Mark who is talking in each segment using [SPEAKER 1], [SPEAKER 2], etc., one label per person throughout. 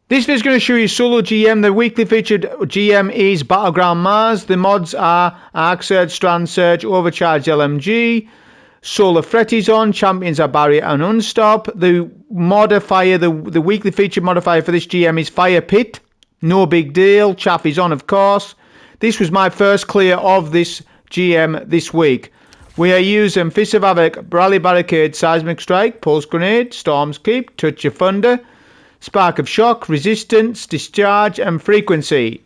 [SPEAKER 1] This video is going to show you solo GM. The weekly featured GM is Battleground Mars. The mods are Arc Surge, Strand Surge, Overcharged LMG, Solar Fretties on, Champions are Barrier and Unstop. The modifier, the weekly featured modifier for this GM is Fire Pit. No big deal. Chaff is on, of course. This was my first clear of this GM this week. We are using Fist of Havoc, Rally Barricade, Seismic Strike, Pulse Grenade, Storm's Keep, Touch of Thunder, Spark of Shock, Resistance, Discharge and Frequency.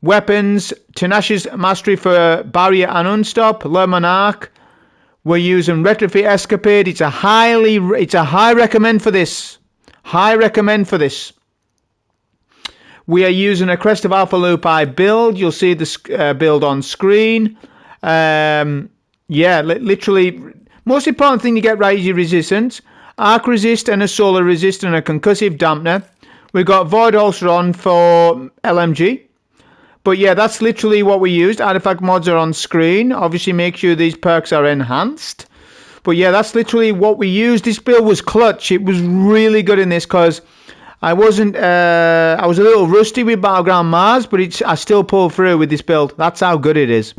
[SPEAKER 1] Weapons, Tenacious Mastery for Barrier and Unstop, Le Monarch. We're using Retrofit Escapade. It's a high recommend for this. High recommend for this. We are using a Crest of Alpha Lupi build. You'll see this build on screen. Literally, most important thing you get right is your resistance. Arc resist and a solar resist and a concussive dampener. We've got Void Holster on for LMG. But yeah, that's literally what we used. Artifact mods are on screen. Obviously, make sure these perks are enhanced. But yeah, that's literally what we used. This build was clutch. It was really good in this because I was a little rusty with Battleground Mars, but I still pulled through with this build. That's how good it is.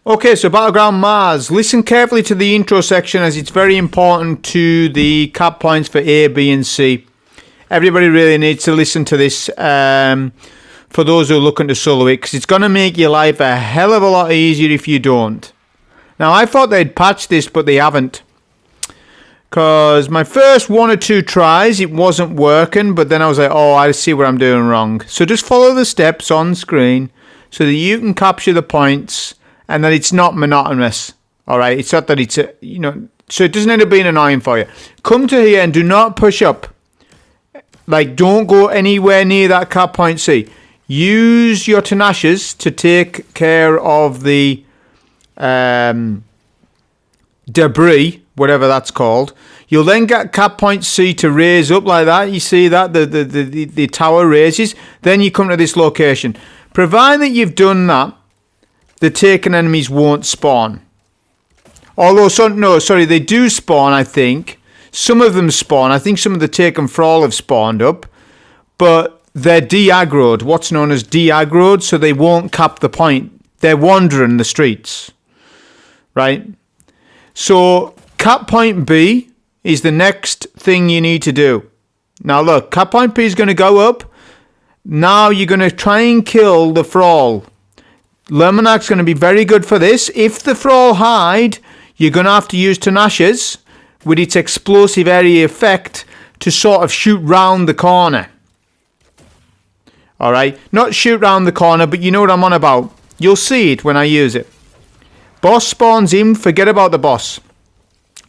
[SPEAKER 1] Okay, so Battleground Mars. Listen carefully to the intro section as it's very important to the cap points for A, B and C. Everybody really needs to listen to this for those who are looking to solo it, because it's going to make your life a hell of a lot easier if you don't. Now, I thought they'd patch this, but they haven't. Because my first 1 or 2 tries, it wasn't working, but then I was like, oh, I see what I'm doing wrong. So just follow the steps on screen so that you can capture the points and that it's not monotonous. All right, it's not that it's, so it doesn't end up being annoying for you. Come to here and do not push up. Like, don't go anywhere near that cap point C. Use your tenacious to take care of the debris, whatever that's called. You'll then get cap point C to raise up like that. You see that? The tower raises. Then you come to this location. Provided that you've done that, the taken enemies won't spawn. Although, they do spawn, I think. Some of them spawn. I think some of the taken thrall have spawned up. But they're de-aggroed, what's known as de-aggroed, so they won't cap the point. They're wandering the streets. Right? So, cap point B is the next thing you need to do. Now look, cap point B is going to go up. Now you're going to try and kill the thrall. Lemonarch's going to be very good for this. If the thrall hide, you're going to have to use Tenacious with its explosive area effect to sort of shoot round the corner. Alright, not shoot round the corner, but you know what I'm on about. You'll see it when I use it. Boss spawns in, forget about the boss.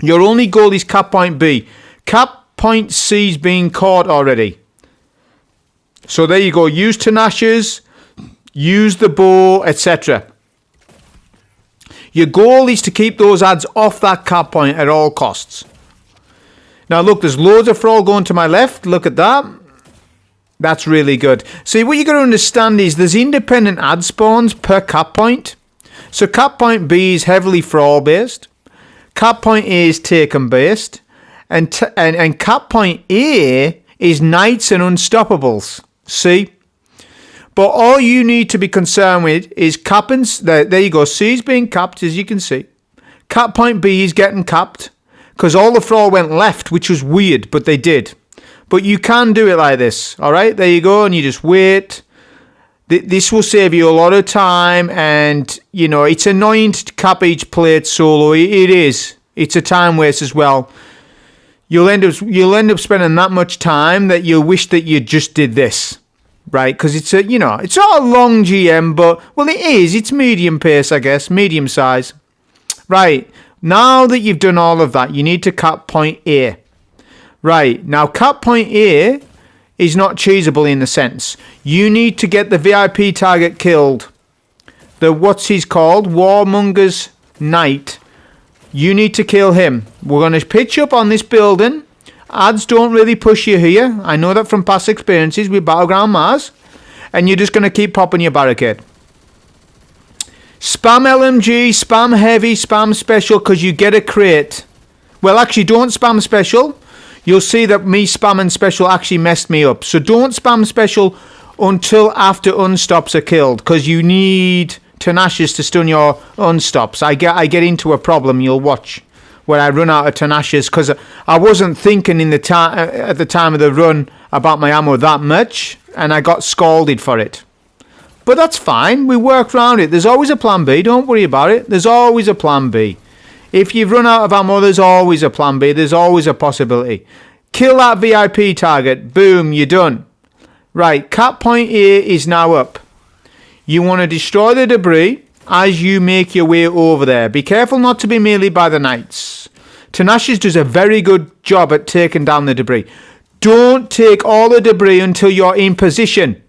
[SPEAKER 1] Your only goal is cap point B. Cap point C's being caught already. So there you go, use Tenacious, use the bow, etc. Your goal is to keep those ads off that cap point at all costs. Now look, there's loads of thrall going to my left. Look at that. That's really good. See, what you got to understand is there's independent ad spawns per cap point. So cap point B is heavily thrall based. Cap point A is taken based. And cap point A is knights and unstoppables. See? But all you need to be concerned with is capping. There you go. C is being capped, as you can see. Cap point B is getting capped because all the thrall went left, which was weird, but they did. But you can do it like this. All right, there you go, and you just wait. This will save you a lot of time, and it's annoying to cap each plate solo. It is. It's a time waste as well. You'll end up spending that much time that you'll wish that you just did this. Right, because it's it's not a long GM, but, well, it is. It's medium pace, I guess, medium size. Right, now that you've done all of that, you need to cap point A. Right, now cap point A is not cheesable in the sense. You need to get the VIP target killed. What's he's called? Warmonger's Knight. You need to kill him. We're going to pitch up on this building. Ads don't really push you here. I know that from past experiences with Battleground Mars. And you're just going to keep popping your barricade. Spam LMG, spam heavy, spam special because you get a crate. Well, actually, don't spam special. you'll see that me spamming special actually messed me up. So don't spam special until after unstops are killed, because you need tenacious to stun your unstops. I get into a problem, you'll watch, where I run out of tenacious, because I wasn't thinking at the time of the run about my ammo that much, and I got scalded for it. But that's fine, we worked around it. There's always a plan B, don't worry about it. There's always a plan B. If you've run out of ammo, there's always a plan B. There's always a possibility. Kill that VIP target. Boom, you're done. Right, cap point A is now up. You want to destroy the debris as you make your way over there. Be careful not to be meleeed by the knights. Tenacious does a very good job at taking down the debris. Don't take all the debris until you're in position.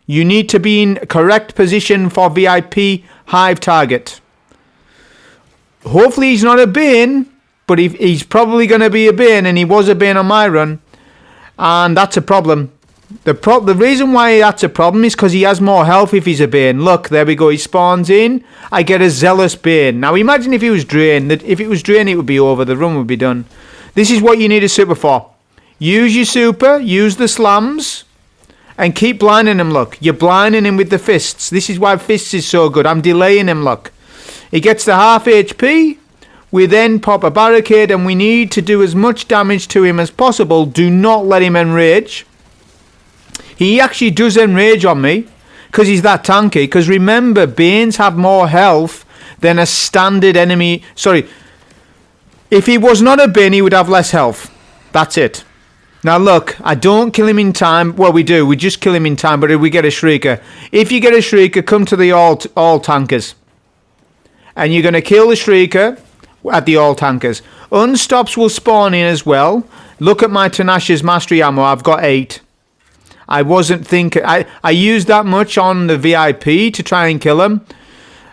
[SPEAKER 1] You need to be in correct position for VIP hive target. Hopefully he's not a Bane, but he's probably going to be a Bane, and he was a Bane on my run. And that's a problem. The reason why that's a problem is because he has more health if he's a Bane. Look, there we go, he spawns in. I get a Zealous Bane. Now imagine if he was drained. If it was drained, it would be over. The run would be done. This is what you need a super for. Use your super, use the slams, and keep blinding him, look. You're blinding him with the fists. This is why fists is so good. I'm delaying him, look. He gets to half HP. We then pop a barricade, and we need to do as much damage to him as possible. Do not let him enrage. He actually does enrage on me because he's that tanky. Because remember, Banes have more health than a standard enemy. Sorry. If he was not a Bane, he would have less health. That's it. Now look, I don't kill him in time. Well, we do. We just kill him in time, but if we get a Shrieker. If you get a Shrieker, come to the all tankers. And you're going to kill the Shrieker at the all tankers. Unstops will spawn in as well. Look at my Tenacious Mastery ammo. I've got 8. I wasn't thinking. I used that much on the VIP to try and kill him.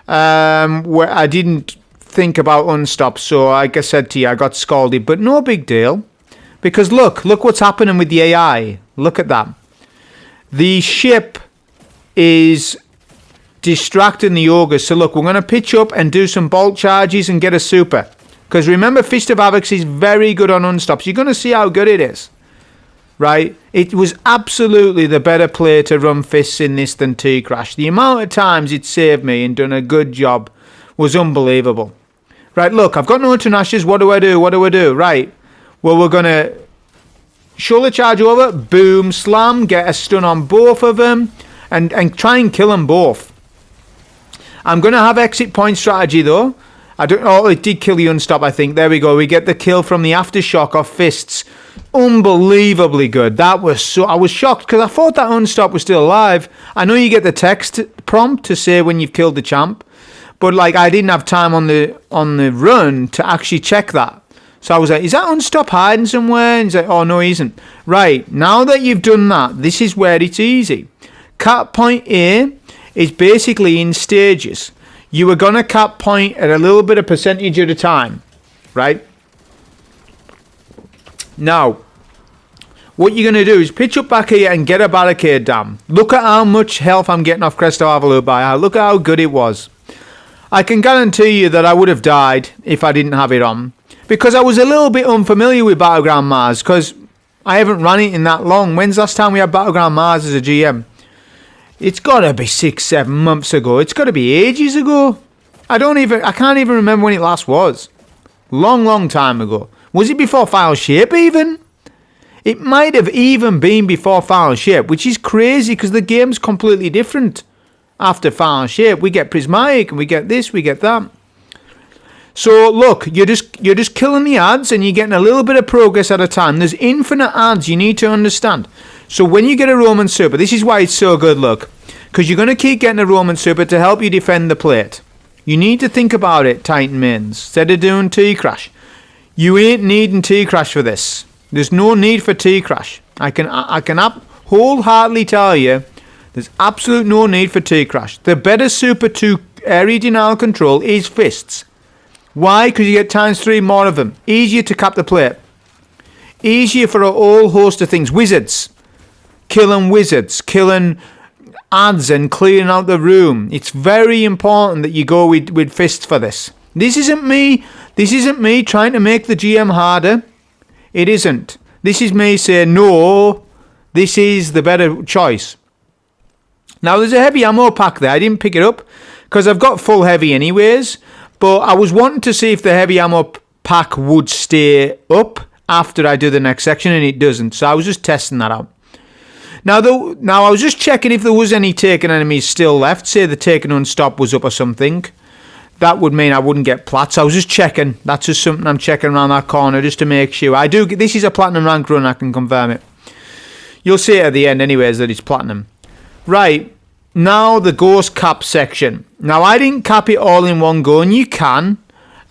[SPEAKER 1] Where I didn't think about unstops. So like I said to you, I got scalded. But no big deal. Because look what's happening with the AI. Look at that. The ship is distracting the ogres. So look, we're going to pitch up and do some bolt charges and get a super. Because remember, Fist of Havoc is very good on unstops. You're going to see how good it is. Right? It was absolutely the better play to run fists in this than T-Crash. The amount of times it saved me and done a good job was unbelievable. Right, look, I've got no tenacious. What do I do? Right. Well, we're going to shoulder charge over, boom, slam, get a stun on both of them, and try and kill them both. I'm going to have exit point strategy, though. It did kill the unstop, I think. There we go. We get the kill from the aftershock of fists. Unbelievably good. I was shocked, because I thought that unstop was still alive. I know you get the text prompt to say when you've killed the champ, but like I didn't have time on the run to actually check that. So I was like, is that unstop hiding somewhere? And he's like, oh, no, he isn't. Right, now that you've done that, this is where it's easy. Cap point A is basically in stages. You are going to cap point at a little bit of percentage at a time, right? Now, what you're going to do is pitch up back here and get a barricade down. Look at how much health I'm getting off Crest of Avalur by. Look at how good it was. I can guarantee you that I would have died if I didn't have it on. Because I was a little bit unfamiliar with Battleground Mars, because I haven't run it in that long. When's the last time we had Battleground Mars as a GM? It's got to be 6-7 months ago. It's got to be ages ago. I can't even remember when it last was. Long time ago. Was it before Final Shape even? It might have even been before Final Shape, which is crazy because the game's completely different after Final Shape. We get Prismatic and we get this, we get that. So look, you're just killing the ads and you're getting a little bit of progress at a time. There's infinite ads, you need to understand. So when you get a Roman Super, this is why it's so good, look. Because you're going to keep getting a Roman Super to help you defend the plate. You need to think about it, Titan mains, instead of doing T-Crash. You ain't needing T-Crash for this. There's no need for T-Crash. I can wholeheartedly tell you, there's absolute no need for T-Crash. The better Super to area denial control is Fists. Why? Because you get ×3 more of them. Easier to cap the plate. Easier for a whole host of things. Wizards. Killing wizards. Killing ads and clearing out the room. It's very important that you go with fists for this. This isn't me trying to make the GM harder. It isn't. This is me saying, no, this is the better choice. Now, there's a heavy ammo pack there. I didn't pick it up because I've got full heavy anyways. But I was wanting to see if the heavy ammo pack would stay up after I do the next section, and it doesn't. So I was just testing that out. Now I was just checking if there was any taken enemies still left. Say the taken unstop was up or something. That would mean I wouldn't get plats. I was just checking. That's just something I'm checking around that corner just to make sure. I do. This is a platinum rank run. I can confirm it. You'll see it at the end anyways that it's platinum. Right. Now the ghost cap section. Now I didn't cap it all in one go, and you can.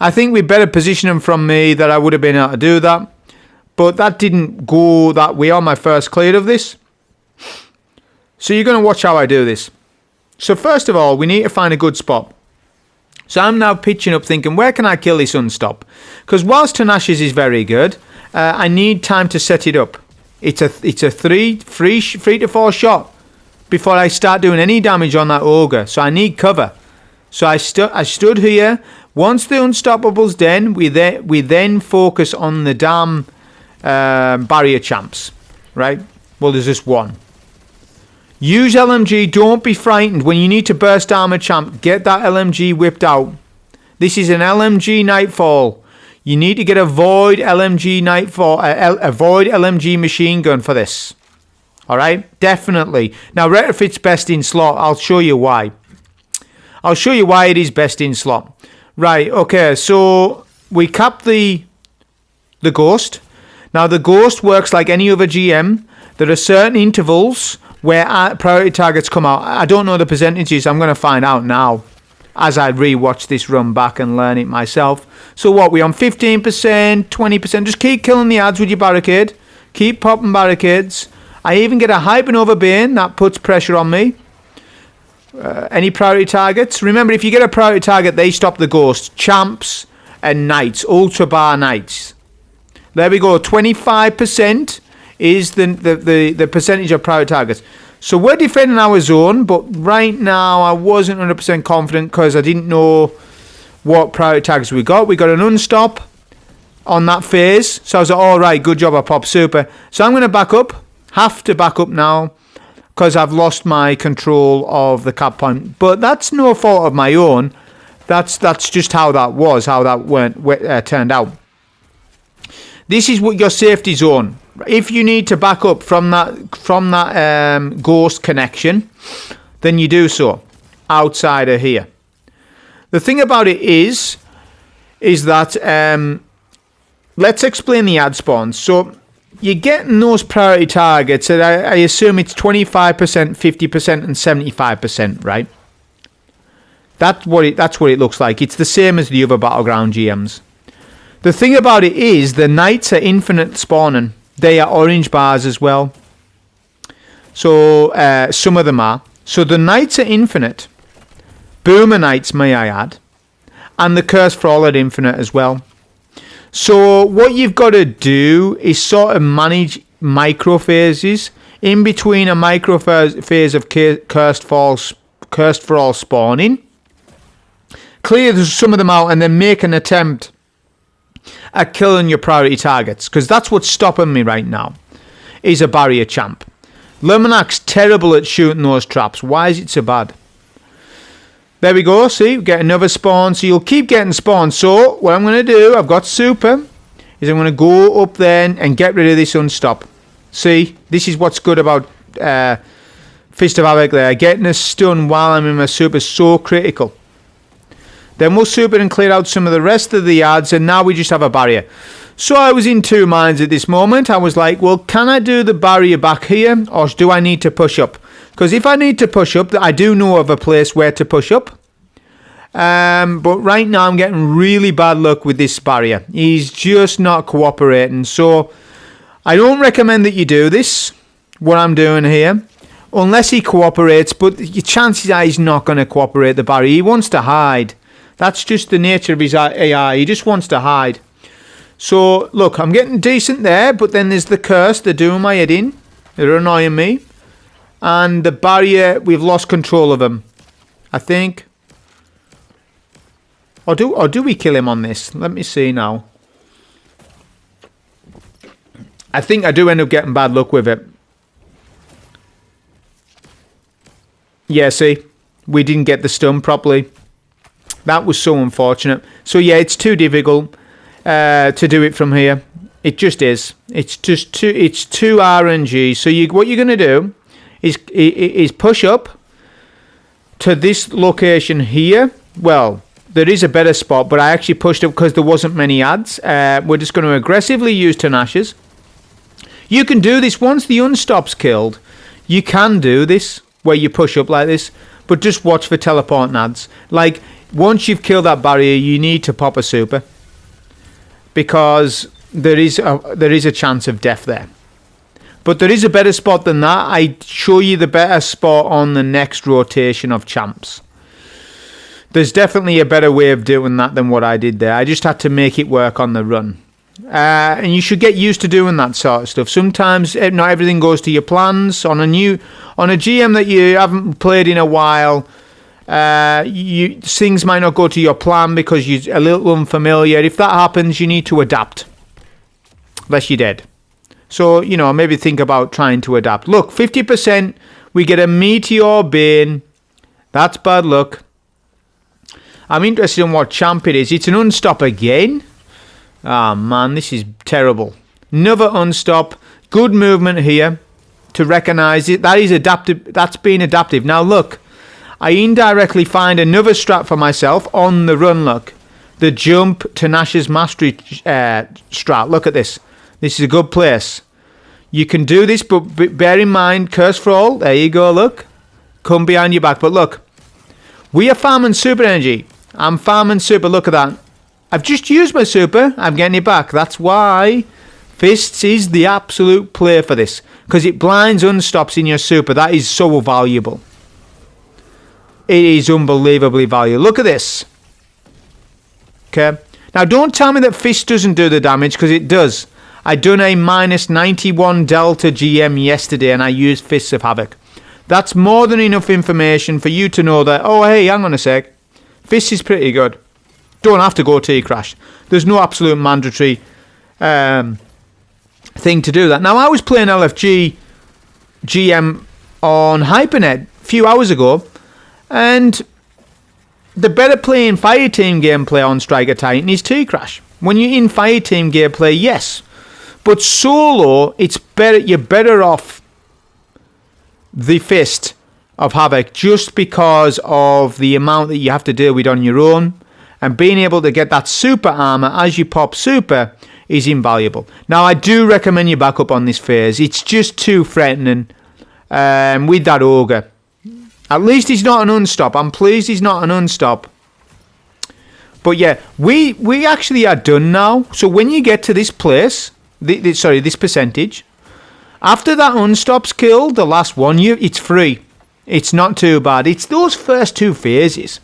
[SPEAKER 1] I think we better position them from me that I would have been able to do that. But that didn't go that way on my first clear of this. So you're going to watch how I do this. So first of all, we need to find a good spot. So I'm now pitching up thinking, where can I kill this unstop? Because whilst Tenacious is very good, I need time to set it up. It's a 3 to 4 shot before I start doing any damage on that ogre. So I need cover. So I stood here. Once the unstoppable's done, we then focus on the damn barrier champs. Right? Well, there's just one. Use LMG, don't be frightened. When you need to burst armor champ, get that LMG whipped out. This is an LMG Nightfall. You need to get a Void LMG Nightfall, a Void LMG machine gun for this. Alright? Definitely. Now, retrofit's best in slot. I'll show you why. I'll show you why it is best in slot. Right, okay, so we cap the Ghost. Now, the Ghost works like any other GM. There are certain intervals where priority targets come out. I don't know the percentages. I'm going to find out now as I rewatch this run back and learn it myself. So what, we on 15%, 20%? Just keep killing the ads with your barricade. Keep popping barricades. I even get a Hypernova Bane. That puts pressure on me. Any priority targets? Remember, if you get a priority target, they stop the Ghost. Champs and Knights. Ultra Bar Knights. There we go. 25%. Is the percentage of priority targets. So we're defending our zone, but right now I wasn't 100% confident because I didn't know what priority targets we got. We got an unstop on that phase. So I was like, all right, good job, I popped super. So I'm going to back up. Have to back up now because I've lost my control of the cap point. But that's no fault of my own. That's just how that was, how that turned out. This is what your safety zone. If you need to back up from that ghost connection, then you do so outside of here. The thing about it is that let's explain the ad spawns. So you're getting those priority targets, and I assume it's 25%, 50%, and 75%, right? That's what it looks like. It's the same as the other Battleground GMs. The thing about it is the Knights are infinite spawning. They are orange bars as well. So some of them are. So the Knights are infinite. Boomer Knights, may I add. And the Curse for All are infinite as well. So what you've got to do is sort of manage micro phases. In between a micro phase of Cursed for All spawning. Clear some of them out and then make an attempt at killing your priority targets, because that's what's stopping me right now, is a barrier champ. Luminac's terrible at shooting those traps. Why is it so bad? There we go, see, we get another spawn, so you'll keep getting spawns. So what I'm going to do, I've got super, is I'm going to go up there and get rid of this unstop. See, this is what's good about Fist of Havoc there. Getting a stun while I'm in my super is so critical. Then we'll super and clear out some of the rest of the ads, and now we just have a barrier. So I was in two minds at this moment. I was like, well, can I do the barrier back here, or do I need to push up? Because if I need to push up, I do know of a place where to push up. But right now I'm getting really bad luck with this barrier. He's just not cooperating. So I don't recommend that you do this, what I'm doing here, unless he cooperates. But your chances are he's not going to cooperate, the barrier. He wants to hide. That's just the nature of his AI. He just wants to hide. So, look, I'm getting decent there, but then there's the curse. They're doing my head in. They're annoying me. And the barrier, we've lost control of him, I think. Or do we kill him on this? Let me see now. I think I do end up getting bad luck with it. Yeah, see? We didn't get the stun properly. That was so unfortunate. So yeah, it's too difficult to do it from here. It just is. It's just too. It's too RNG. So what you're gonna do is push up to this location here. Well, there is a better spot, but I actually pushed up because there wasn't many ads. We're just going to aggressively use Tenacious. You can do this once the unstop's killed. You can do this where you push up like this, but just watch for teleporting ads. Like, once you've killed that barrier, you need to pop a super because there is a chance of death there. But there is a better spot than that. I show you the better spot on the next rotation of champs. There's definitely a better way of doing that than what I did there. I just had to make it work on the run. And you should get used to doing that sort of stuff. Sometimes not everything goes to your plans. On a GM that you haven't played in a while, things might not go to your plan because you're a little unfamiliar. If that happens, you need to adapt. Unless you're dead. So, maybe think about trying to adapt. Look, 50%, we get a Meteor Bane. That's bad luck. I'm interested in what champ it is. It's an unstop again. Ah, man, this is terrible. Another unstop. Good movement here to recognise it. That is adaptive. That's been adaptive. Now, look, I indirectly find another strat for myself on the run, look. The jump Tenacious Mastery strat. Look at this. This is a good place. You can do this, but bear in mind, Curse for All. There you go, look. Come behind your back. But look, we are farming super energy. I'm farming super. Look at that. I've just used my super. I'm getting it back. That's why Fists is the absolute play for this. Because it blinds unstops in your super. That is so valuable. It is unbelievably valuable. Look at this. Okay. Now, don't tell me that Fist doesn't do the damage, because it does. I done a minus 91 Delta GM yesterday, and I used Fists of Havoc. That's more than enough information for you to know that, oh, hey, hang on a sec. Fist is pretty good. Don't have to go T-Crash. There's no absolute mandatory thing to do that. Now, I was playing LFG GM on Hypernet a few hours ago, and the better playing Fireteam gameplay on Striker Titan is T-Crash. When you're in Fireteam gameplay, yes. But solo, it's better. You're better off the Fist of Havoc just because of the amount that you have to deal with on your own, and being able to get that super armor as you pop super is invaluable. Now, I do recommend you back up on this phase. It's just too threatening with that ogre. At least he's not an unstop. I'm pleased he's not an unstop. But yeah, we actually are done now. So when you get to this place, this percentage, after that unstop's killed, the last one, it's free. It's not too bad. It's those first two phases.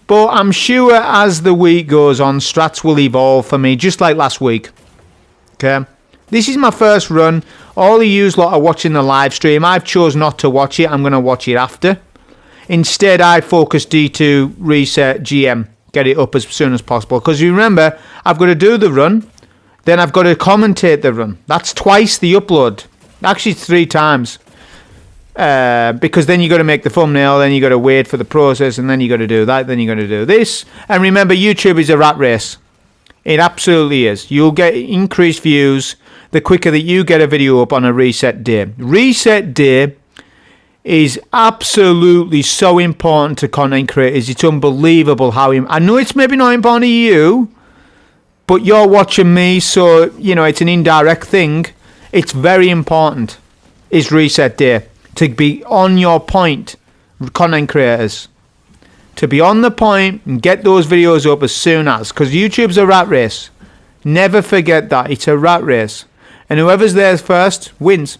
[SPEAKER 1] But I'm sure as the week goes on, strats will evolve for me, just like last week. Okay? This is my first run. All of you lot are watching the live stream. I've chosen not to watch it. I'm going to watch it after. Instead, I focus D2, reset, GM. Get it up as soon as possible. Because you remember, I've got to do the run. Then I've got to commentate the run. That's twice the upload. Actually, 3 times. Because then you got to make the thumbnail, then you got to wait for the process, and then you got to do that, then you got to do this. And remember, YouTube is a rat race. It absolutely is. You'll get increased views the quicker that you get a video up on a reset day. Reset day is absolutely so important to content creators. It's unbelievable how... I know it's maybe not important to you, but you're watching me, so, it's an indirect thing. It's very important, is reset day. To be on your point, content creators. To be on the point and get those videos up as soon as. Because YouTube's a rat race. Never forget that. It's a rat race. And whoever's there first wins.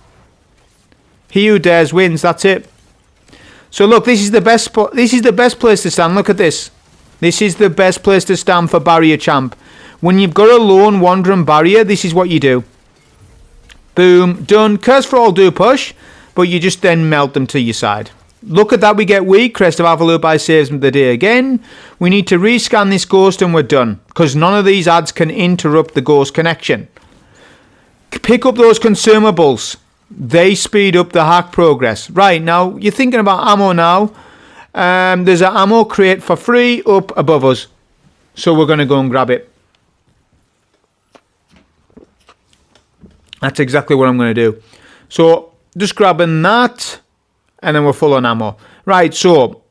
[SPEAKER 1] He who dares wins. That's it. So look, this is the best spot. This is the best place to stand. Look at this. This is the best place to stand for barrier champ. When you've got a lone wandering barrier, this is what you do. Boom. Done. Curse for All do push. But you just then melt them to your side. Look at that, we get weak. Crest of Avalupai saves the day again. We need to rescan this ghost and we're done. Because none of these ads can interrupt the ghost connection. Pick up those consumables. They speed up the hack progress. Right, now, you're thinking about ammo now. There's an ammo crate for free up above us. So we're going to go and grab it. That's exactly what I'm going to do. So, just grabbing that. And then we're full on ammo. Right, so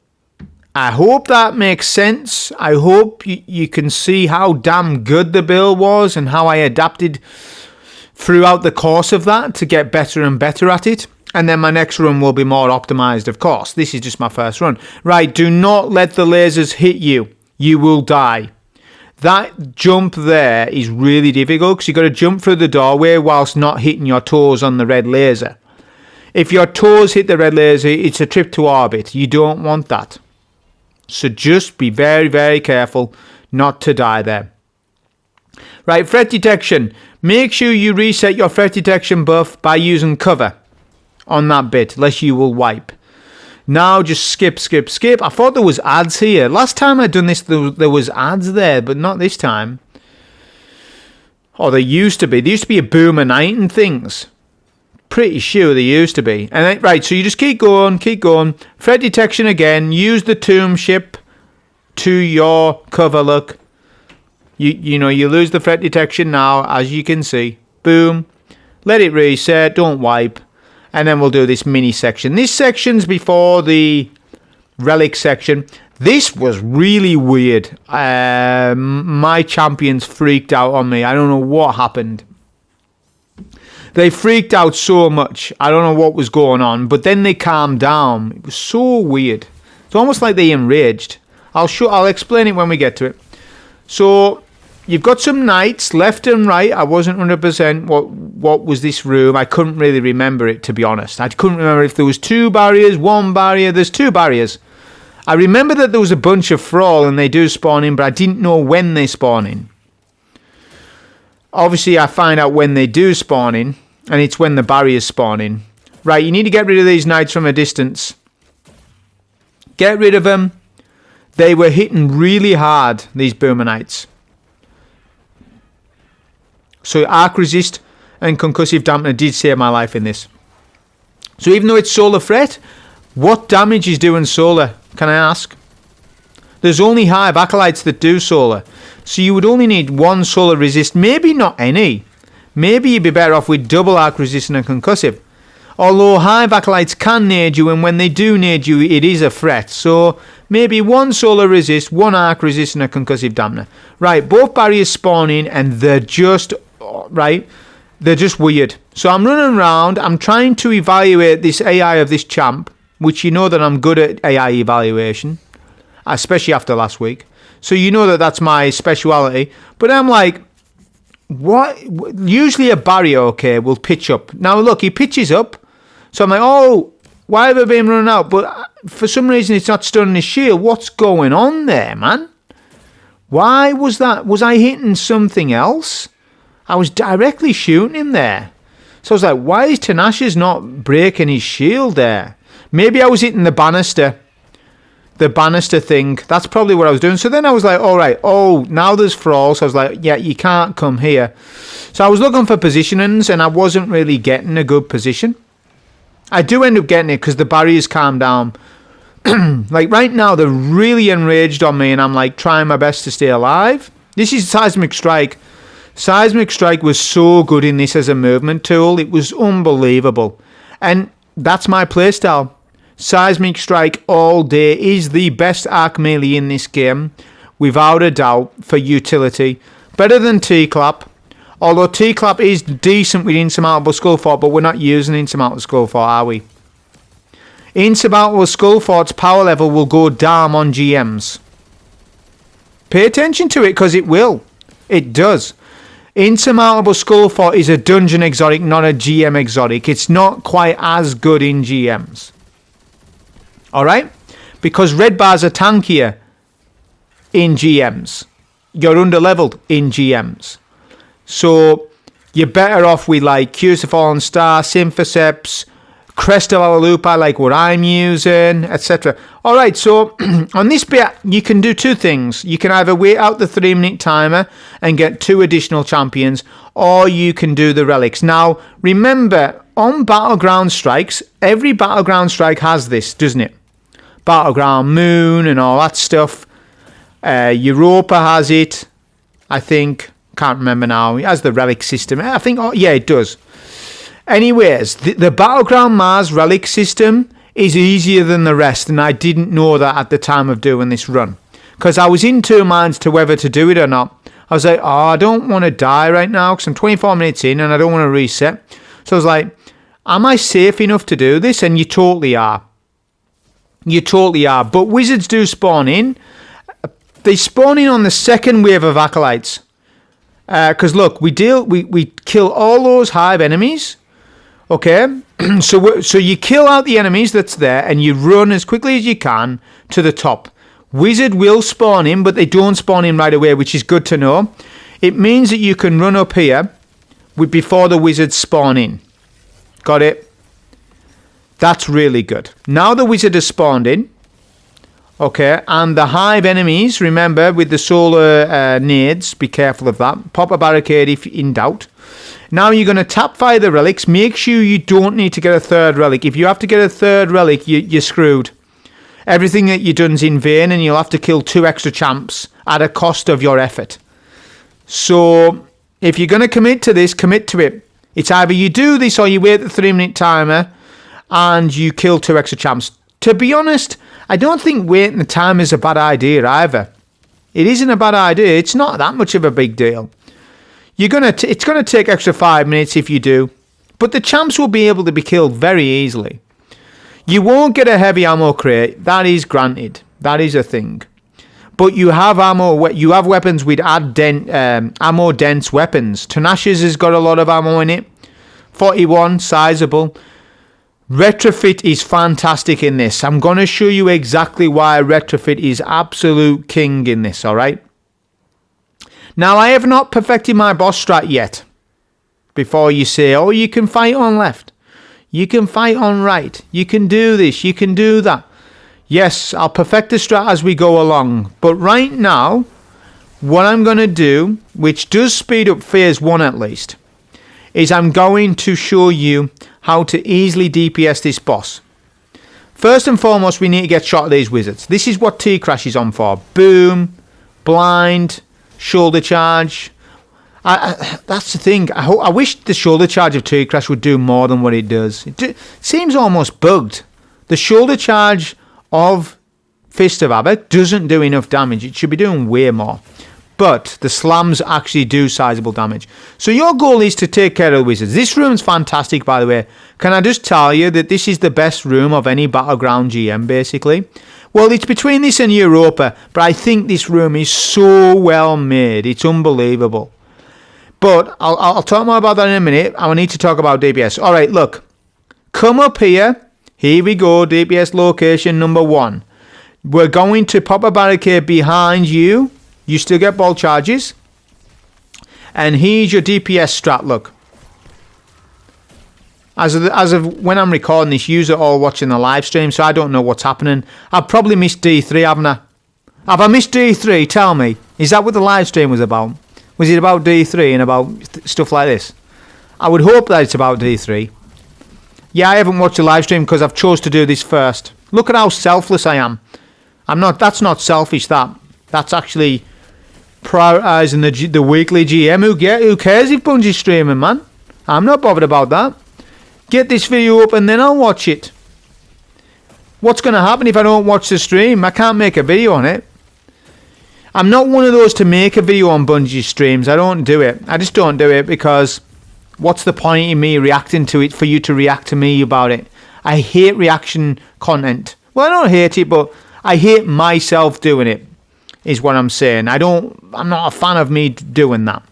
[SPEAKER 1] I hope that makes sense. I hope you can see how damn good the build was and how I adapted throughout the course of that to get better and better at it. And then my next run will be more optimized, of course. This is just my first run. Right, do not let the lasers hit you. You will die. That jump there is really difficult because you've got to jump through the doorway whilst not hitting your toes on the red laser. If your toes hit the red laser, it's a trip to orbit. You don't want that. So just be very, very careful not to die there. Right, threat detection. Make sure you reset your threat detection buff by using cover on that bit, lest you will wipe. Now just skip. I thought there was ads here. Last time I'd done this, there was ads there, but not this time. Oh, there used to be. There used to be a boomer night and things. Pretty sure there used to be. And then, right, so you just keep going. Threat detection again. Use the tomb ship to your cover look. You know, you lose the threat detection now, as you can see. Boom. Let it reset. Don't wipe. And then we'll do this mini section. This section's before the relic section. This was really weird. My champions freaked out on me. I don't know what happened. They freaked out so much. I don't know what was going on. But then they calmed down. It was so weird. It's almost like they enraged. I'll explain it when we get to it. So you've got some knights left and right. I wasn't 100% what was this room. I couldn't really remember it, to be honest. I couldn't remember if there was 2 barriers, 1 barrier. There's 2 barriers. I remember that there was a bunch of thrall and they do spawn in, but I didn't know when they spawn in. Obviously, I find out when they do spawn in, and it's when the barriers spawn in. Right, you need to get rid of these knights from a distance. Get rid of them. They were hitting really hard, these boomer knights. So arc resist and concussive dampener did save my life in this. So even though it's solar threat, what damage is doing solar, can I ask? There's only hive acolytes that do solar. So you would only need 1 solar resist, maybe not any. Maybe you'd be better off with double arc resist and concussive. Although hive acolytes can nade you, and when they do nade you, it is a threat. So maybe 1 solar resist, 1 arc resist and a concussive dampener. Right, both barriers spawn in and they're just... Right, they're just weird. So I'm running around. I'm trying to evaluate this AI of this champ, which you know that I'm good at AI evaluation, especially after last week. So you know that that's my speciality. But I'm like, what? Usually a barrier, okay, will pitch up. Now look, he pitches up. So I'm like, oh, why have I been running out? But for some reason it's not stunning his shield. What's going on there, man? Why was that? Was I hitting something else? I was directly shooting him there. So I was like, why is Tinashe's not breaking his shield there? Maybe I was hitting the banister. The banister thing. That's probably what I was doing. So then I was like, all right. Oh, now there's thrall. So I was like, yeah, you can't come here. So I was looking for positionings and I wasn't really getting a good position. I do end up getting it because the barriers calm down. Like right now, they're really enraged on me and I'm like trying my best to stay alive. This is Seismic Strike. Seismic Strike was so good in this as a movement tool. It was unbelievable. And that's my playstyle. Seismic Strike all day is the best arc melee in this game. Without a doubt, for utility. Better than T-Clap. Although T-Clap is decent with Insurmountable Skullfort, but we're not using Insurmountable Skullfort, are we? Insurmountable Skullfort's power level will go down on GMs. Pay attention to it, because it will. It does. Insurmountable Skullfort is a dungeon exotic, not a GM exotic. It's not quite as good in GMs. Alright? Because red bars are tankier in GMs. You're underleveled in GMs. So you're better off with like Curse of Fallen Star, Symphoseps, Crest of our Loop, I like what I'm using, etc. Alright, so on this bit, you can do two things. You can either wait out the 3-minute timer and get 2 additional champions, or you can do the relics. Now, remember, on Battleground strikes, every Battleground strike has this, doesn't it? Battleground Moon and all that stuff. Europa has it, I think. Can't remember now. It has the relic system. I think, oh, yeah, it does. Anyways, the Battleground Mars relic system is easier than the rest, and I didn't know that at the time of doing this run. Because I was in 2 minds to whether to do it or not. I was like, oh, I don't want to die right now because I'm 24 minutes in and I don't want to reset. So I was like, am I safe enough to do this? And you totally are. You totally are. But wizards do spawn in. They spawn in on the second wave of acolytes. Because look, we kill all those hive enemies. Okay, so you kill out the enemies that's there and you run as quickly as you can to the top. Wizard will spawn in, but they don't spawn in right away, which is good to know. It means that you can run up here before the wizards spawn in. Got it? That's really good. Now the wizard has spawned in. Okay, and the hive enemies, remember, with the solar nades, be careful of that. Pop a barricade if in doubt. Now you're going to tap fire the relics. Make sure you don't need to get a 3rd relic. If you have to get a 3rd relic, you're screwed. Everything that you've done's in vain, and you'll have to kill 2 extra champs at a cost of your effort. So, if you're going to commit to this, commit to it. It's either you do this or you wait the 3-minute timer and you kill 2 extra champs. To be honest, I don't think waiting the time is a bad idea either. It isn't a bad idea. It's not that much of a big deal. It's gonna take extra 5 minutes if you do, but the champs will be able to be killed very easily. You won't get a heavy ammo crate. That is granted. That is a thing. But you have ammo. You have weapons with ammo dense weapons. Tenacious has got a lot of ammo in it. 41, sizable. Retrofit is fantastic in this. I'm going to show you exactly why Retrofit is absolute king in this, alright? Now, I have not perfected my boss strat yet. Before you say, oh, you can fight on left. You can fight on right. You can do this. You can do that. Yes, I'll perfect the strat as we go along. But right now, what I'm going to do, which does speed up phase 1 at least, is I'm going to show you how to easily DPS this boss. First and foremost, we need to get shot of these wizards. This is what T-Crash is on for. Boom, blind, shoulder charge. That's the thing. I wish the shoulder charge of T-Crash would do more than what it does. It seems almost bugged. The shoulder charge of Fist of Havoc doesn't do enough damage. It should be doing way more. But the slams actually do sizable damage. So your goal is to take care of the wizards. This room's fantastic, by the way. Can I just tell you that this is the best room of any Battleground GM, basically? Well, it's between this and Europa, but I think this room is so well made. It's unbelievable. But I'll talk more about that in a minute. I need to talk about DPS. All right, look. Come up here. Here we go, DPS location number 1. We're going to pop a barricade behind you. You still get ball charges. And here's your DPS strat, look. As of when I'm recording this, you're all watching the live stream, so I don't know what's happening. I've probably missed D3, haven't I? Have I missed D3? Tell me. Is that what the live stream was about? Was it about D3 and about stuff like this? I would hope that it's about D3. Yeah, I haven't watched the live stream because I've chose to do this first. Look at how selfless I am. That's not selfish, that. That's actually prioritising the weekly GM. Who cares if Bungie's streaming, man? I'm not bothered about that. Get this video up and then I'll watch it. What's going to happen if I don't watch the stream? I can't make a video on it. I'm not one of those to make a video on Bungie streams. I don't do it. I just don't do it because what's the point in me reacting to it for you to react to me about it? I hate reaction content. Well, I don't hate it, but I hate myself doing it, is what I'm saying. I'm not a fan of me doing that.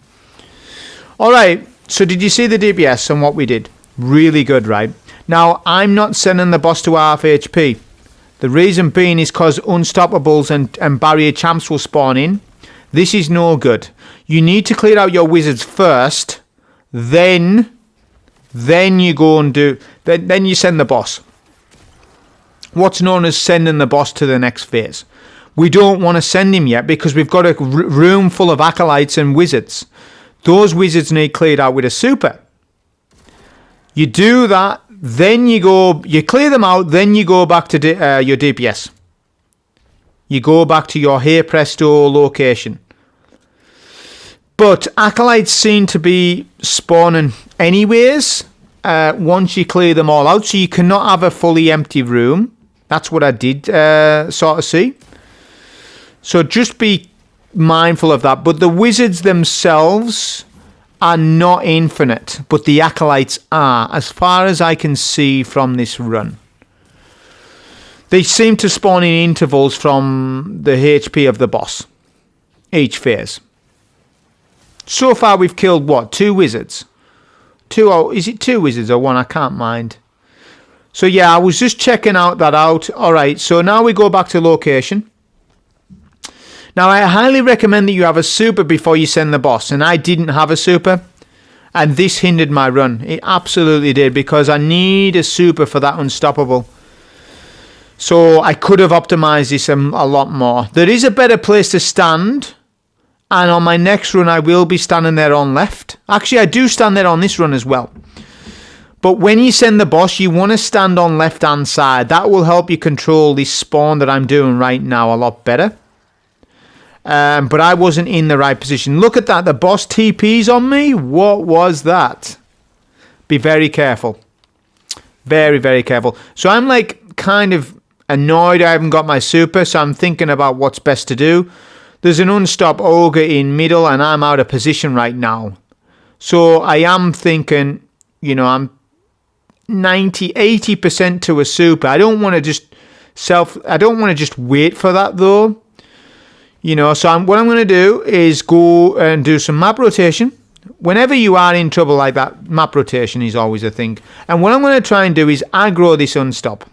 [SPEAKER 1] Alright, so did you see the DPS and what we did? Really good, right? Now, I'm not sending the boss to half HP. The reason being is because Unstoppables and Barrier Champs will spawn in. This is no good. You need to clear out your wizards first, then Then you go and do, then you send the boss. What's known as sending the boss to the next phase. We don't want to send him yet because we've got a room full of acolytes and wizards. Those wizards need cleared out with a super. You do that, then you clear them out, then you go back to your DPS. You go back to your Hey Presto location. But acolytes seem to be spawning anyways once you clear them all out. So you cannot have a fully empty room. That's what I did sort of see. So just be mindful of that. But the wizards themselves are not infinite. But the acolytes are, as far as I can see from this run. They seem to spawn in intervals from the HP of the boss. Each phase. So far we've killed what? 2 wizards? Is it 2 wizards or 1? I can't mind. So yeah, I was just checking that out. Alright, so now we go back to location. Now I highly recommend that you have a super before you send the boss. And I didn't have a super. And this hindered my run. It absolutely did. Because I need a super for that unstoppable. So I could have optimized this a lot more. There is a better place to stand. And on my next run, I will be standing there on left. Actually, I do stand there on this run as well. But when you send the boss, you want to stand on left-hand side. That will help you control this spawn that I'm doing right now a lot better. But I wasn't in the right position. Look at that. The boss TP's on me. What was that? Be very careful. Very, very careful. So I'm like kind of annoyed I haven't got my super. So I'm thinking about what's best to do. There's an unstop ogre in middle and I'm out of position right now. So I am thinking, I'm 80% to a super. I don't want to just wait for that though. So what I'm going to do is go and do some map rotation. Whenever you are in trouble like that, map rotation is always a thing. And what I'm going to try and do is aggro this unstop.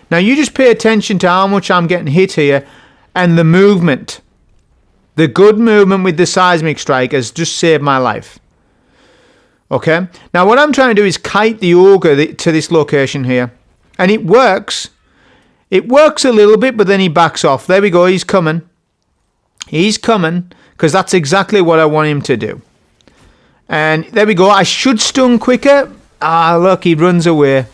[SPEAKER 1] Now you just pay attention to how much I'm getting hit here and the movement. The good movement with the seismic strike has just saved my life. Okay? Now what I'm trying to do is kite the ogre to this location here. And it works. It works a little bit, but then he backs off. There we go. He's coming. He's coming. Because that's exactly what I want him to do. And there we go. I should stun quicker. Ah, look. He runs away.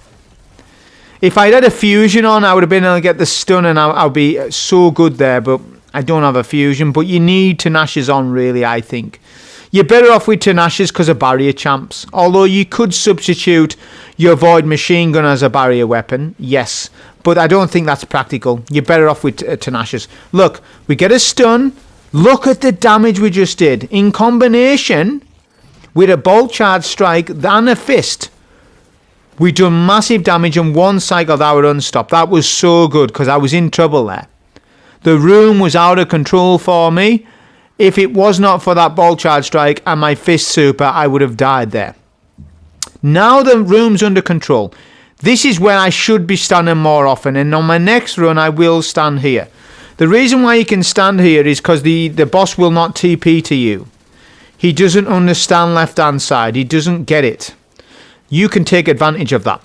[SPEAKER 1] If I'd had a fusion on, I would have been able to get the stun and I'll be so good there. But I don't have a fusion, but you need Tenacious on, really, I think. You're better off with Tenacious because of barrier champs. Although you could substitute your Void Machine Gun as a barrier weapon, yes. But I don't think that's practical. You're better off with Tenacious. Look, we get a stun. Look at the damage we just did. In combination with a Bolt Charge Strike and a Fist, we done massive damage and one cycle that would unstop. That was so good because I was in trouble there. The room was out of control for me. If it was not for that Bolt Charge Strike and my Fist Super, I would have died there. Now the room's under control. This is where I should be standing more often. And on my next run, I will stand here. The reason why you can stand here is because the boss will not TP to you. He doesn't understand left-hand side. He doesn't get it. You can take advantage of that.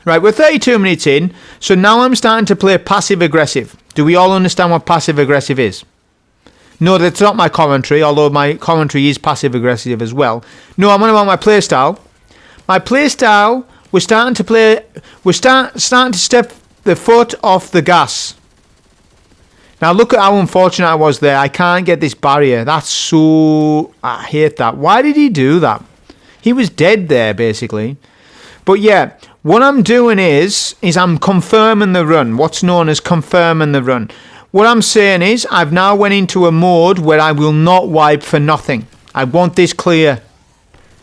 [SPEAKER 1] Right, we're 32 minutes in. So now I'm starting to play passive-aggressive. Do we all understand what passive-aggressive is? No, that's not my commentary, although my commentary is passive-aggressive as well. No, I'm on about my playstyle. My playstyle, we're starting to step the foot off the gas. Now look at how unfortunate I was there. I can't get this barrier. That's so... I hate that. Why did he do that? He was dead there, basically. But yeah, what I'm doing is I'm confirming the run. What's known as confirming the run. What I'm saying is I've now went into a mode where I will not wipe for nothing. I want this clear.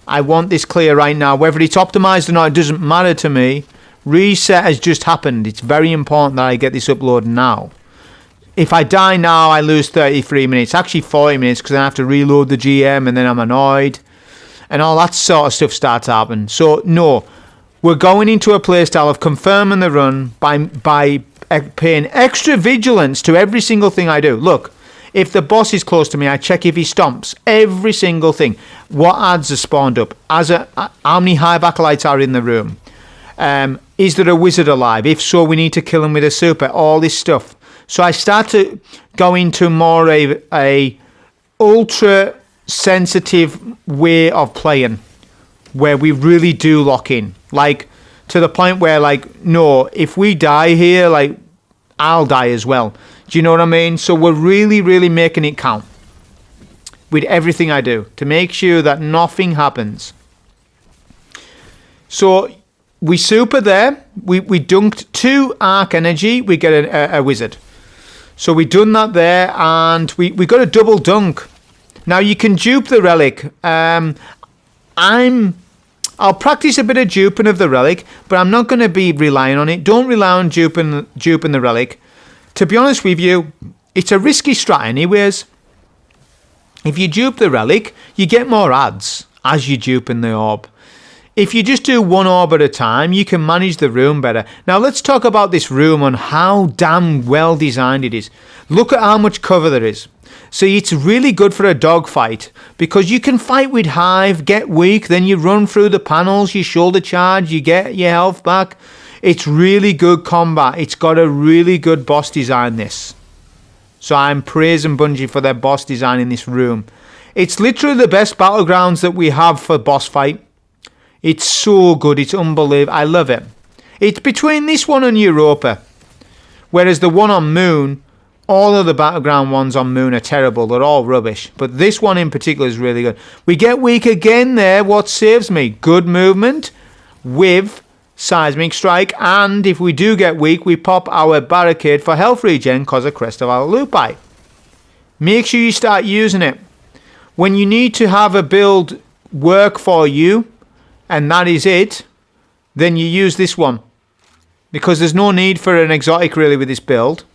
[SPEAKER 1] I want this clear right now. Whether it's optimized or not, it doesn't matter to me. Reset has just happened. It's very important that I get this uploaded now. If I die now, I lose 33 minutes. Actually 40 minutes because then I have to reload the GM and then I'm annoyed. And all that sort of stuff starts happening. So, no. We're going into a playstyle of confirming the run by paying extra vigilance to every single thing I do. Look, If the boss is close to me, I check if he stomps. Every single thing. What ads are spawned up? How many hive acolytes are in the room? Is there a wizard alive? If so, we need to kill him with a super. All this stuff. So I start to go into more a ultra sensitive way of playing, where we really do lock in, like to the point where, like, no, if we die here, like, I'll die as well. Do you know what I mean? So we're really, really making it count with everything I do to make sure that nothing happens. So we super there. We dunked 2 arc energy. We get a wizard. So we done that there, and we got a double dunk. Now you can dupe the relic. I'll practice a bit of duping of the relic, but I'm not going to be relying on it. Don't rely on duping the relic. To be honest with you, it's a risky strat anyways. If you dupe the relic, you get more ads as you duping the orb. If you just do 1 orb at a time, you can manage the room better. Now let's talk about this room and how damn well designed it is. Look at how much cover there is. So it's really good for a dogfight because you can fight with hive, get weak, then you run through the panels, you shoulder charge, you get your health back. It's really good combat. It's got a really good boss design, this. So I'm praising Bungie for their boss design in this room. It's literally the best Battlegrounds that we have for boss fight. It's so good. It's unbelievable. I love it. It's between this one and Europa. Whereas the one on Moon, all of the Battleground ones on Moon are terrible. They're all rubbish. But this one in particular is really good. We get weak again there. What saves me? Good movement with seismic strike. And if we do get weak, we pop our barricade for health regen because of Crest of our Lupi. Make sure you start using it. When you need to have a build work for you, and that is it, then you use this one. Because there's no need for an exotic really with this build.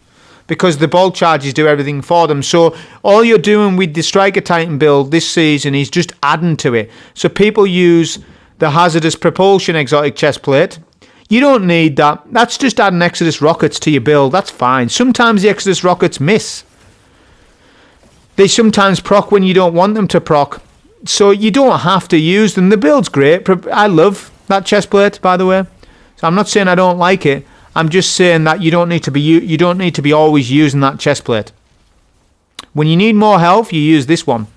[SPEAKER 1] Because the bolt charges do everything for them. So all you're doing with the Striker Titan build this season is just adding to it. So people use the Hazardous Propulsion exotic chest plate. You don't need that. That's just adding Exodus rockets to your build. That's fine. Sometimes the Exodus rockets miss. They sometimes proc when you don't want them to proc. So you don't have to use them. The build's great. I love that chest plate, by the way. So I'm not saying I don't like it. I'm just saying that you don't need to be always using that chest plate. When you need more health, you use this one.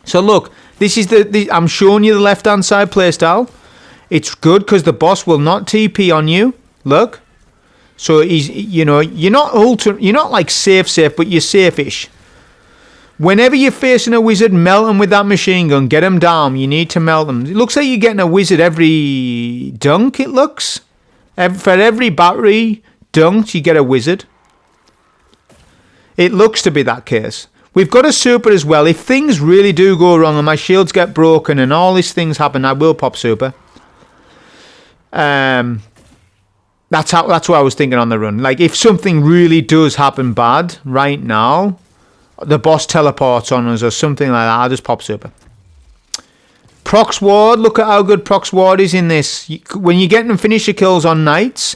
[SPEAKER 1] So look, this is I'm showing you the left-hand side playstyle. It's good because the boss will not TP on you. Look. So you're not like safe, but you're safe-ish. Whenever you're facing a wizard, melt them with that machine gun. Get them down. You need to melt them. It looks like you're getting a wizard every dunk, it looks. For every battery dunked, you get a wizard. It looks to be that case. We've got a super as well. If things really do go wrong and my shields get broken and all these things happen, I will pop super. That's what I was thinking on the run. Like, if something really does happen bad right now, the boss teleports on us or something like that, I'll just pop super. Prox Ward, look at how good Prox Ward is in this. When you're getting finisher kills on knights,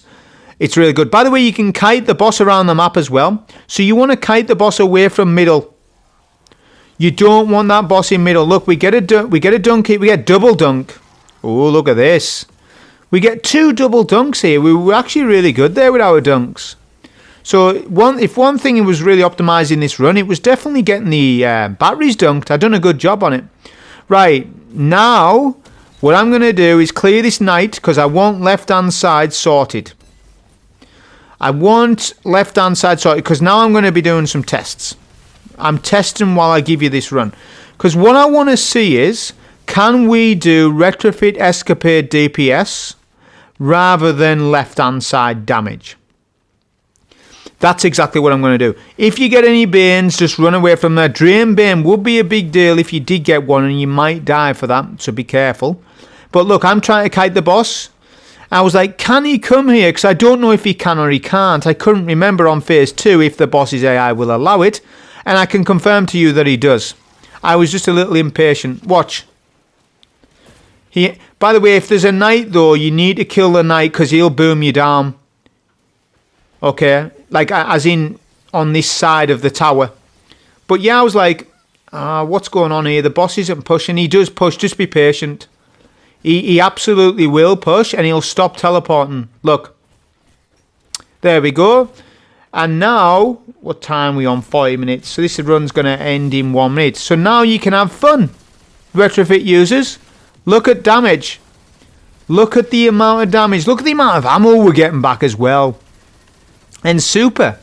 [SPEAKER 1] it's really good. By the way, you can kite the boss around the map as well. So you want to kite the boss away from middle. You don't want that boss in middle. Look, we get a dunk, we get double dunk. Oh, look at this. We get 2 double dunks here. We were actually really good there with our dunks. So if one thing was really optimizing this run, it was definitely getting the batteries dunked. I've done a good job on it. Right, now what I'm going to do is clear this knight because I want left-hand side sorted. I want left-hand side sorted because now I'm going to be doing some tests. I'm testing while I give you this run. Because what I want to see is, can we do retrofit escapade DPS rather than left-hand side damage? That's exactly what I'm going to do. If you get any Banes, just run away from there. Drain Bane would be a big deal if you did get one, and you might die for that, so be careful. But look, I'm trying to kite the boss. I was like, can he come here? Because I don't know if he can or he can't. I couldn't remember on phase 2 if the boss's AI will allow it. And I can confirm to you that he does. I was just a little impatient. Watch. By the way, if there's a knight, though, you need to kill the knight because he'll boom you down. Okay? Like, as in, on this side of the tower. But yeah, I was like, what's going on here? The boss isn't pushing. He does push. Just be patient. He absolutely will push, and he'll stop teleporting. Look. There we go. And now, what time are we on? 40 minutes. So this run's going to end in 1 minute. So now you can have fun. Retrofit users, look at damage. Look at the amount of damage. Look at the amount of ammo we're getting back as well. And super.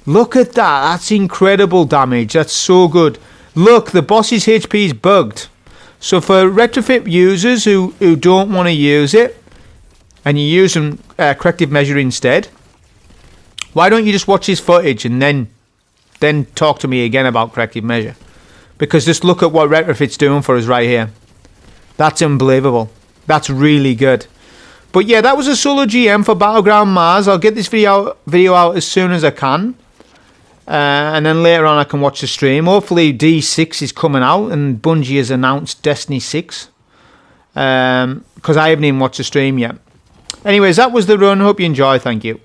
[SPEAKER 1] Look at that. That's incredible damage. That's so good. Look, the boss's HP is bugged. So for retrofit users who don't want to use it, and you use corrective measure instead, why don't you just watch his footage and then talk to me again about corrective measure? Because just look at what retrofit's doing for us right here. That's unbelievable. That's really good. But yeah, that was a solo GM for Battleground Mars. I'll get this video out as soon as I can. And then later on I can watch the stream. Hopefully D6 is coming out and Bungie has announced Destiny 6. Because I haven't even watched the stream yet. Anyways, that was the run. Hope you enjoy. Thank you.